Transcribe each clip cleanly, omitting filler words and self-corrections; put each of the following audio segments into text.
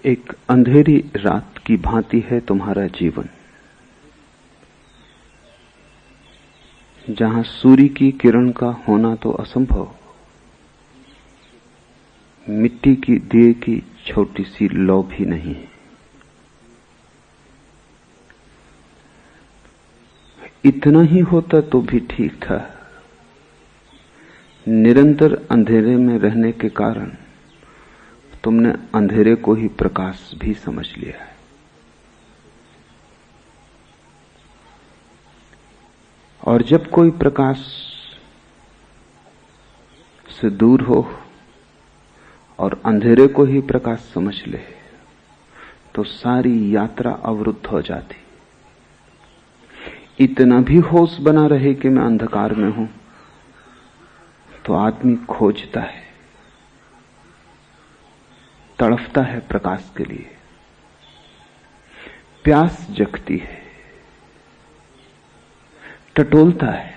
एक अंधेरी रात की भांति है तुम्हारा जीवन, जहां सूर्य की किरण का होना तो असंभव, मिट्टी की दिए की छोटी सी लौ भी नहीं है। इतना ही होता तो भी ठीक था। निरंतर अंधेरे में रहने के कारण तुमने अंधेरे को ही प्रकाश भी समझ लिया है। और जब कोई प्रकाश से दूर हो और अंधेरे को ही प्रकाश समझ ले तो सारी यात्रा अवरुद्ध हो जाती। इतना भी होश बना रहे कि मैं अंधकार में हूं तो आदमी खोजता है, तड़फता है प्रकाश के लिए, प्यास जगती है, टटोलता है,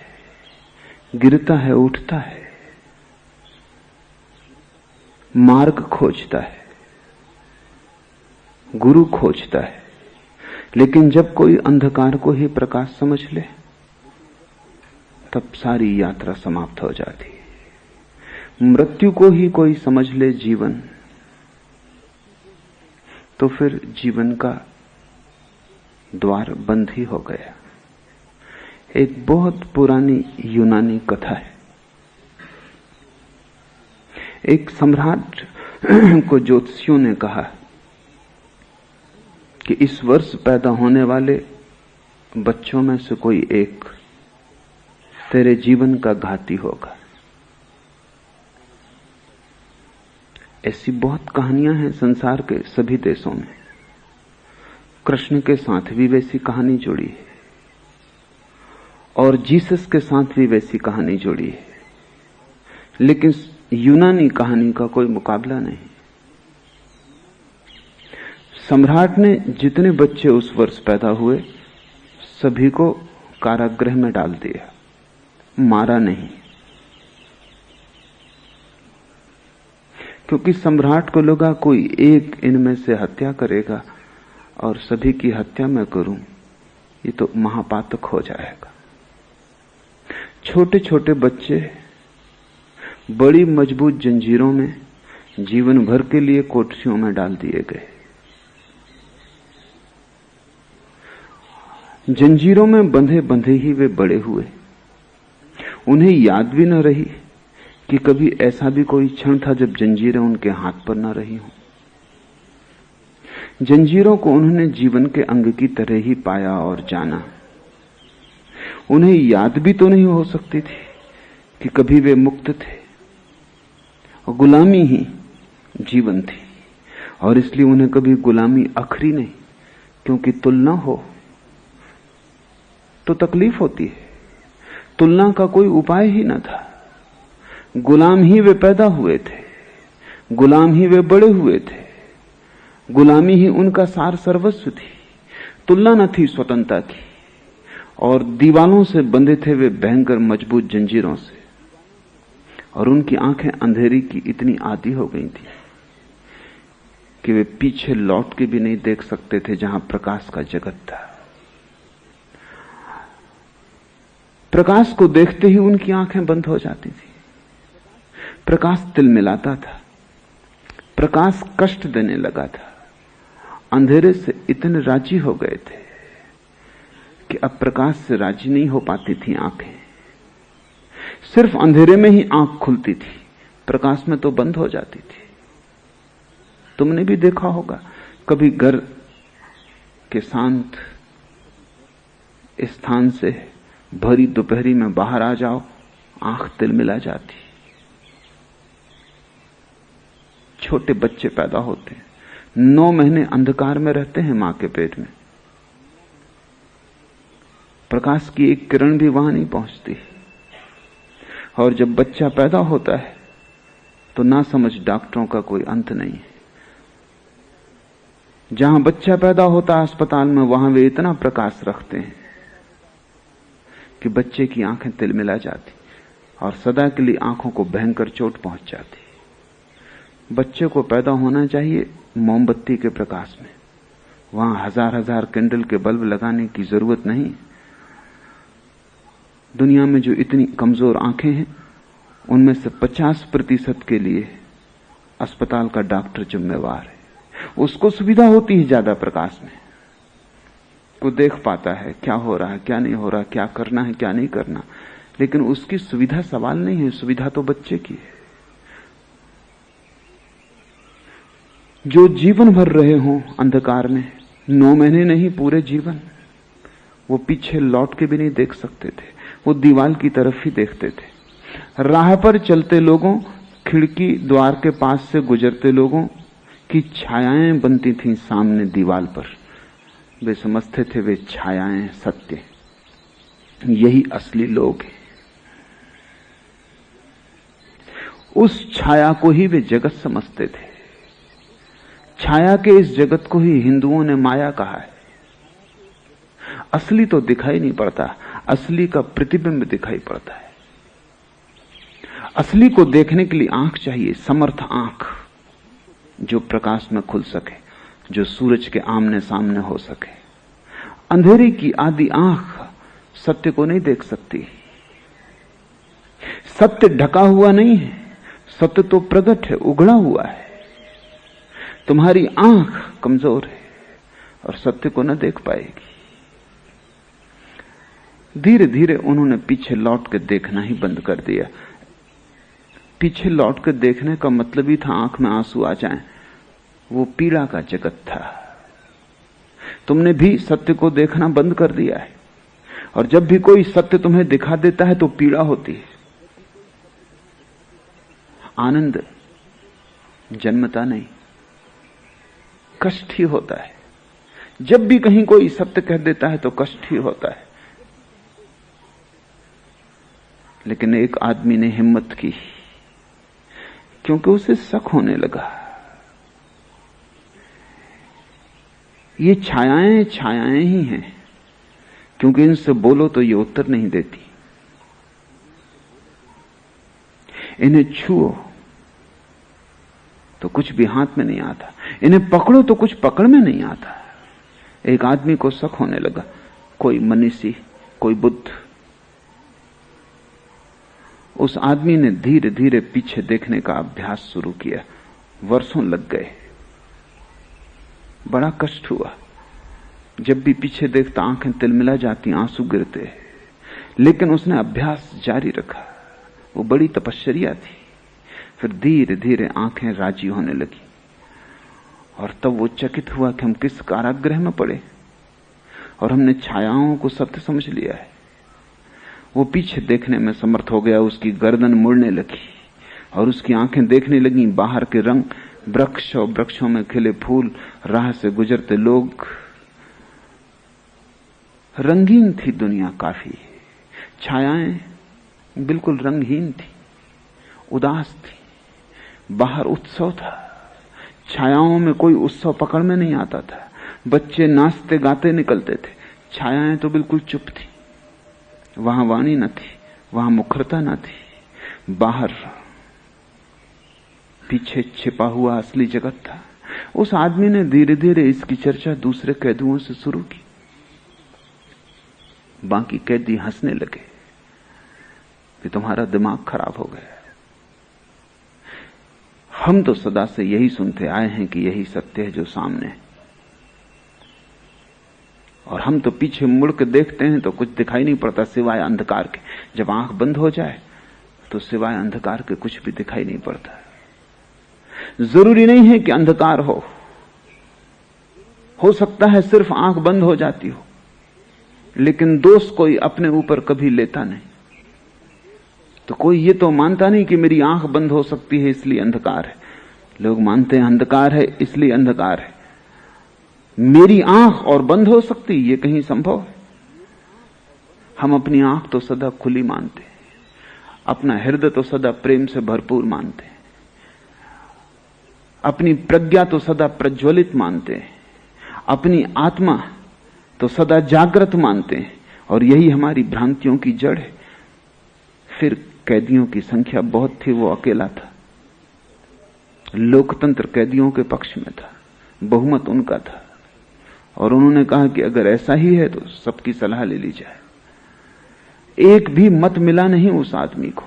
गिरता है, उठता है, मार्ग खोजता है, गुरु खोजता है। लेकिन जब कोई अंधकार को ही प्रकाश समझ ले तब सारी यात्रा समाप्त हो जाती है। मृत्यु को ही कोई समझ ले जीवन तो फिर जीवन का द्वार बंद ही हो गया। एक बहुत पुरानी यूनानी कथा है। एक सम्राट को ज्योतिषियों ने कहा कि इस वर्ष पैदा होने वाले बच्चों में से कोई एक तेरे जीवन का घाती होगा। ऐसी बहुत कहानियां हैं संसार के सभी देशों में। कृष्ण के साथ भी वैसी कहानी जुड़ी है और जीसस के साथ भी वैसी कहानी जुड़ी है, लेकिन यूनानी कहानी का कोई मुकाबला नहीं। सम्राट ने जितने बच्चे उस वर्ष पैदा हुए सभी को कारागृह में डाल दिया, मारा नहीं, क्योंकि सम्राट को लगा कोई एक इनमें से हत्या करेगा और सभी की हत्या मैं करूं ये तो महापातक हो जाएगा। छोटे छोटे बच्चे बड़ी मजबूत जंजीरों में जीवन भर के लिए कोठरियों में डाल दिए गए। जंजीरों में बंधे बंधे ही वे बड़े हुए। उन्हें याद भी न रही कि कभी ऐसा भी कोई क्षण था जब जंजीरें उनके हाथ पर न रही हों। जंजीरों को उन्होंने जीवन के अंग की तरह ही पाया और जाना। उन्हें याद भी तो नहीं हो सकती थी कि कभी वे मुक्त थे और गुलामी ही जीवन थी, और इसलिए उन्हें कभी गुलामी अखरी नहीं, क्योंकि तुलना हो तो तकलीफ होती है। तुलना का कोई उपाय ही न था। गुलाम ही वे पैदा हुए थे, गुलाम ही वे बड़े हुए थे, गुलामी ही उनका सार सर्वस्व थी। तुलना न थी स्वतंत्रता की, और दीवालों से बंधे थे वे भयंकर मजबूत जंजीरों से, और उनकी आंखें अंधेरी की इतनी आदी हो गई थी कि वे पीछे लौट के भी नहीं देख सकते थे जहां प्रकाश का जगत था। प्रकाश को देखते ही उनकी आंखें बंद हो जाती थी। प्रकाश तिलमिलाता था, प्रकाश कष्ट देने लगा था। अंधेरे से इतने राजी हो गए थे कि अब प्रकाश से राजी नहीं हो पाती थी आंखें। सिर्फ अंधेरे में ही आंख खुलती थी, प्रकाश में तो बंद हो जाती थी। तुमने भी देखा होगा, कभी घर के शांत स्थान से भरी दोपहरी में बाहर आ जाओ, आंख तिलमिला जाती। छोटे बच्चे पैदा होते हैं, 9 महीने अंधकार में रहते हैं मां के पेट में। प्रकाश की एक किरण भी वहां नहीं पहुंचती। और जब बच्चा पैदा होता है तो ना समझ डॉक्टरों का कोई अंत नहीं है। जहां बच्चा पैदा होता है अस्पताल में, वहां वे इतना प्रकाश रखते हैं कि बच्चे की आंखें तिलमिला जाती और सदा के लिए आंखों को भयंकर चोट पहुंच जाती। बच्चे को पैदा होना चाहिए मोमबत्ती के प्रकाश में। वहां हजार हजार कैंडल के बल्ब लगाने की जरूरत नहीं। दुनिया में जो इतनी कमजोर आंखें हैं, उनमें से 50% के लिए अस्पताल का डॉक्टर जिम्मेवार है। उसको सुविधा होती है ज्यादा प्रकाश में, वो देख पाता है क्या हो रहा है, क्या नहीं हो रहा, क्या करना है, क्या नहीं करना। लेकिन उसकी सुविधा सवाल नहीं है, सुविधा तो बच्चे की है। जो जीवन भर रहे हों अंधकार में, 9 महीने नहीं पूरे जीवन, वो पीछे लौट के भी नहीं देख सकते थे, वो दीवार की तरफ ही देखते थे। राह पर चलते लोगों, खिड़की द्वार के पास से गुजरते लोगों की छायाएं बनती थीं सामने दीवार पर। वे समझते थे वे छायाएं सत्य, यही असली लोग हैं। उस छाया को ही वे जगत समझते थे। छाया के इस जगत को ही हिंदुओं ने माया कहा है। असली तो दिखाई नहीं पड़ता, असली का प्रतिबिंब दिखाई पड़ता है। असली को देखने के लिए आंख चाहिए, समर्थ आंख, जो प्रकाश में खुल सके, जो सूरज के आमने सामने हो सके। अंधेरे की आदि आंख सत्य को नहीं देख सकती। सत्य ढका हुआ नहीं है, सत्य तो प्रकट है, उघड़ा हुआ है। तुम्हारी आंख कमजोर है और सत्य को न देख पाएगी। धीरे धीरे उन्होंने पीछे लौट के देखना ही बंद कर दिया। पीछे लौट के देखने का मतलब ही था आंख में आंसू आ जाएं। वो पीड़ा का जगत था। तुमने भी सत्य को देखना बंद कर दिया है, और जब भी कोई सत्य तुम्हें दिखा देता है तो पीड़ा होती है, आनंद जन्मता नहीं, कष्ट ही होता है। जब भी कहीं कोई सत्य कह देता है तो कष्ट ही होता है। लेकिन एक आदमी ने हिम्मत की, क्योंकि उसे शक होने लगा। ये छायाएं छायाएं ही हैं, क्योंकि इनसे बोलो तो ये उत्तर नहीं देती। इन्हें छुओ तो कुछ भी हाथ में नहीं आता, इन्हें पकड़ो तो कुछ पकड़ में नहीं आता। एक आदमी को शक होने लगा, कोई मनीषी, कोई बुद्ध। उस आदमी ने धीरे धीरे पीछे देखने का अभ्यास शुरू किया। वर्षों लग गए, बड़ा कष्ट हुआ। जब भी पीछे देखता आंखें तिलमिला जाती, आंसू गिरते, लेकिन उसने अभ्यास जारी रखा। वो बड़ी तपश्चर्या थी। फिर धीरे धीरे आंखें राजी होने लगी, और तब वो चकित हुआ कि हम किस कारागृह में पड़े और हमने छायाओं को सत्य समझ लिया है। वो पीछे देखने में समर्थ हो गया। उसकी गर्दन मुड़ने लगी और उसकी आंखें देखने लगी बाहर के रंग, वृक्ष और वृक्षों में खिले फूल, राह से गुजरते लोग। रंगीन थी दुनिया काफी, छायाएं बिल्कुल रंगहीन थी, उदास थी। बाहर उत्सव था, छायाओं में कोई उत्सव पकड़ में नहीं आता था। बच्चे नाचते गाते निकलते थे, छायाएं तो बिल्कुल चुप थी। वहां वाणी न थी, वहां मुखरता न थी। बाहर पीछे छिपा हुआ असली जगत था। उस आदमी ने धीरे धीरे इसकी चर्चा दूसरे कैदियों से शुरू की। बाकी कैदी हंसने लगे कि तुम्हारा दिमाग खराब हो गया। हम तो सदा से यही सुनते आए हैं कि यही सत्य है जो सामने है, और हम तो पीछे मुड़ के देखते हैं तो कुछ दिखाई नहीं पड़ता सिवाय अंधकार के। जब आंख बंद हो जाए तो सिवाय अंधकार के कुछ भी दिखाई नहीं पड़ता। जरूरी नहीं है कि अंधकार हो सकता है सिर्फ आंख बंद हो जाती हो, लेकिन दोष कोई अपने ऊपर कभी लेता नहीं। तो कोई ये तो मानता नहीं कि मेरी आंख बंद हो सकती है इसलिए अंधकार है। लोग मानते हैं अंधकार है इसलिए अंधकार है। मेरी आंख और बंद हो सकती, ये कहीं संभव है? हम अपनी आंख तो सदा खुली मानते हैं, अपना हृदय तो सदा प्रेम से भरपूर मानते हैं, अपनी प्रज्ञा तो सदा प्रज्वलित मानते हैं, अपनी आत्मा तो सदा जागृत मानते हैं, और यही हमारी भ्रांतियों की जड़ है। फिर कैदियों की संख्या बहुत थी, वो अकेला था। लोकतंत्र कैदियों के पक्ष में था। बहुमत उनका था और उन्होंने कहा कि अगर ऐसा ही है तो सबकी सलाह ले ली जाए। एक भी मत मिला नहीं उस आदमी को,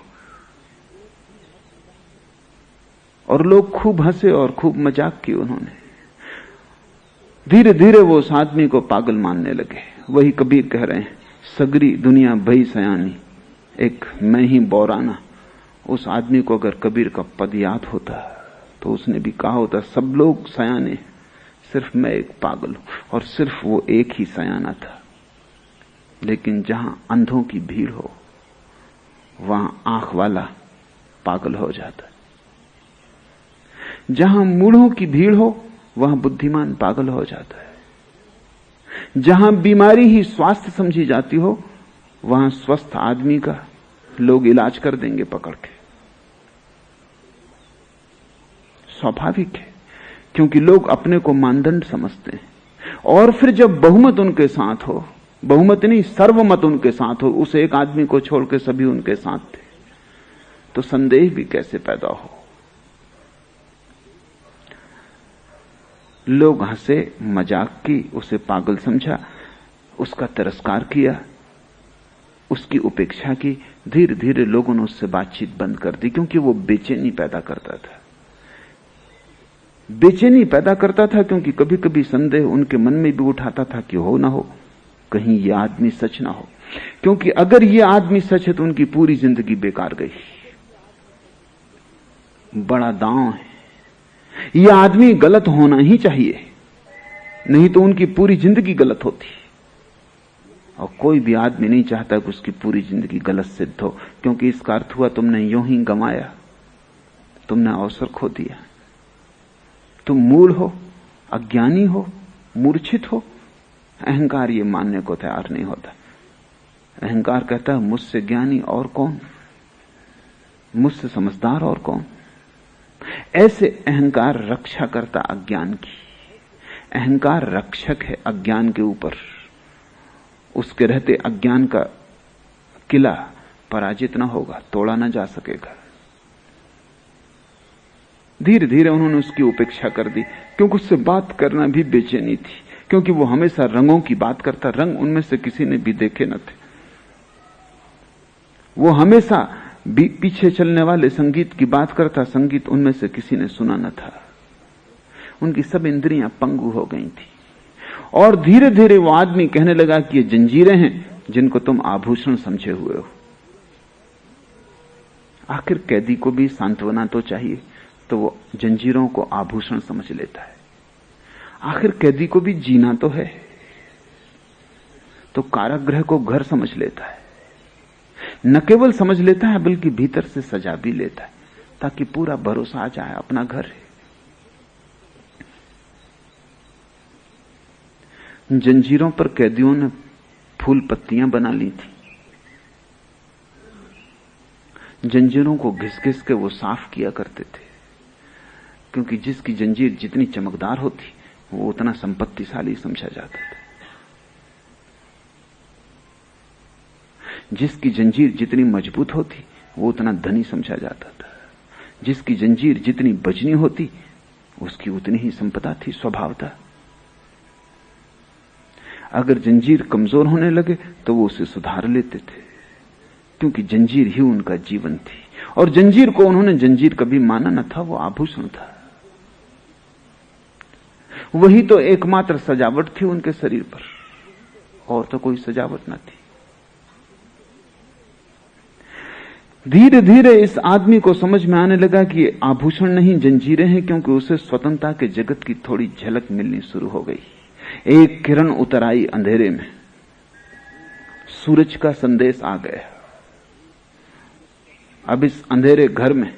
और लोग खूब हंसे और खूब मजाक की उन्होंने। धीरे धीरे वो उस आदमी को पागल मानने लगे। वही कबीर कह रहे हैं, सगरी दुनिया भई सयानी, एक मैं ही बौराना। उस आदमी को अगर कबीर का पद याद होता तो उसने भी कहा होता, सब लोग सयाने, सिर्फ मैं एक पागल हूं। और सिर्फ वो एक ही सयाना था। लेकिन जहां अंधों की भीड़ हो वहां आंख वाला पागल हो जाता है। जहां मूढ़ों की भीड़ हो वहां बुद्धिमान पागल हो जाता है। जहां बीमारी ही स्वास्थ्य समझी जाती हो वहां स्वस्थ आदमी का लोग इलाज कर देंगे पकड़ के। स्वाभाविक है, क्योंकि लोग अपने को मानदंड समझते हैं। और फिर जब बहुमत उनके साथ हो, बहुमत नहीं सर्वमत उनके साथ हो, उस एक आदमी को छोड़ के सभी उनके साथ थे, तो संदेह भी कैसे पैदा हो। लोग हंसे, मजाक की, उसे पागल समझा, उसका तिरस्कार किया, उसकी उपेक्षा की। धीरे धीरे लोगों ने उससे बातचीत बंद कर दी, क्योंकि वो बेचैनी पैदा करता था। बेचैनी पैदा करता था क्योंकि कभी कभी संदेह उनके मन में भी उठाता था कि हो ना हो, कहीं ये आदमी सच ना हो। क्योंकि अगर ये आदमी सच है तो उनकी पूरी जिंदगी बेकार गई। बड़ा दांव है, ये आदमी गलत होना ही चाहिए, नहीं तो उनकी पूरी जिंदगी गलत होती। और कोई भी आदमी नहीं चाहता कि उसकी पूरी जिंदगी गलत सिद्ध हो, क्योंकि इसका अर्थ हुआ तुमने यूं ही गंवाया, तुमने अवसर खो दिया। तुम मूढ़ हो, अज्ञानी हो, मूर्छित हो। अहंकार ये मानने को तैयार नहीं होता। अहंकार कहता है मुझसे ज्ञानी और कौन, मुझसे समझदार और कौन। ऐसे अहंकार रक्षा करता अज्ञान की। अहंकार रक्षक है अज्ञान के ऊपर। उसके रहते अज्ञान का किला पराजित न होगा, तोड़ा न जा सकेगा। धीरे धीरे उन्होंने उसकी उपेक्षा कर दी, क्योंकि उससे बात करना भी बेचैनी थी, क्योंकि वो हमेशा रंगों की बात करता। रंग उनमें से किसी ने भी देखे न थे। वो हमेशा पीछे चलने वाले संगीत की बात करता, संगीत उनमें से किसी ने सुना न था। उनकी सब इंद्रियां पंगु हो गई थी। और धीरे धीरे वो आदमी कहने लगा कि ये जंजीरें हैं जिनको तुम आभूषण समझे हुए हो। आखिर कैदी को भी सांत्वना तो चाहिए, तो वो जंजीरों को आभूषण समझ लेता है। आखिर कैदी को भी जीना तो है, तो कारागृह को घर समझ लेता है। न केवल समझ लेता है बल्कि भीतर से सजा भी लेता है, ताकि पूरा भरोसा आ जाए अपना घर है। जंजीरों पर कैदियों ने फूल पत्तियां बना ली थी। जंजीरों को घिस घिस के वो साफ किया करते थे, क्योंकि जिसकी जंजीर जितनी चमकदार होती वो उतना संपत्तिशाली समझा जाता था। जिसकी जंजीर जितनी मजबूत होती वो उतना धनी समझा जाता था। जिसकी जंजीर जितनी बजनी होती उसकी उतनी ही संपदा थी, स्वभाव था। अगर जंजीर कमजोर होने लगे तो वो उसे सुधार लेते थे, क्योंकि जंजीर ही उनका जीवन थी। और जंजीर को उन्होंने जंजीर कभी माना न था, वो आभूषण था। वही तो एकमात्र सजावट थी उनके शरीर पर, और तो कोई सजावट न थी। धीरे धीरे इस आदमी को समझ में आने लगा कि ये आभूषण नहीं जंजीरें हैं, क्योंकि उसे स्वतंत्रता के जगत की थोड़ी झलक मिलनी शुरू हो गई। एक किरण उतर आई अंधेरे में, सूरज का संदेश आ गया। अब इस अंधेरे घर में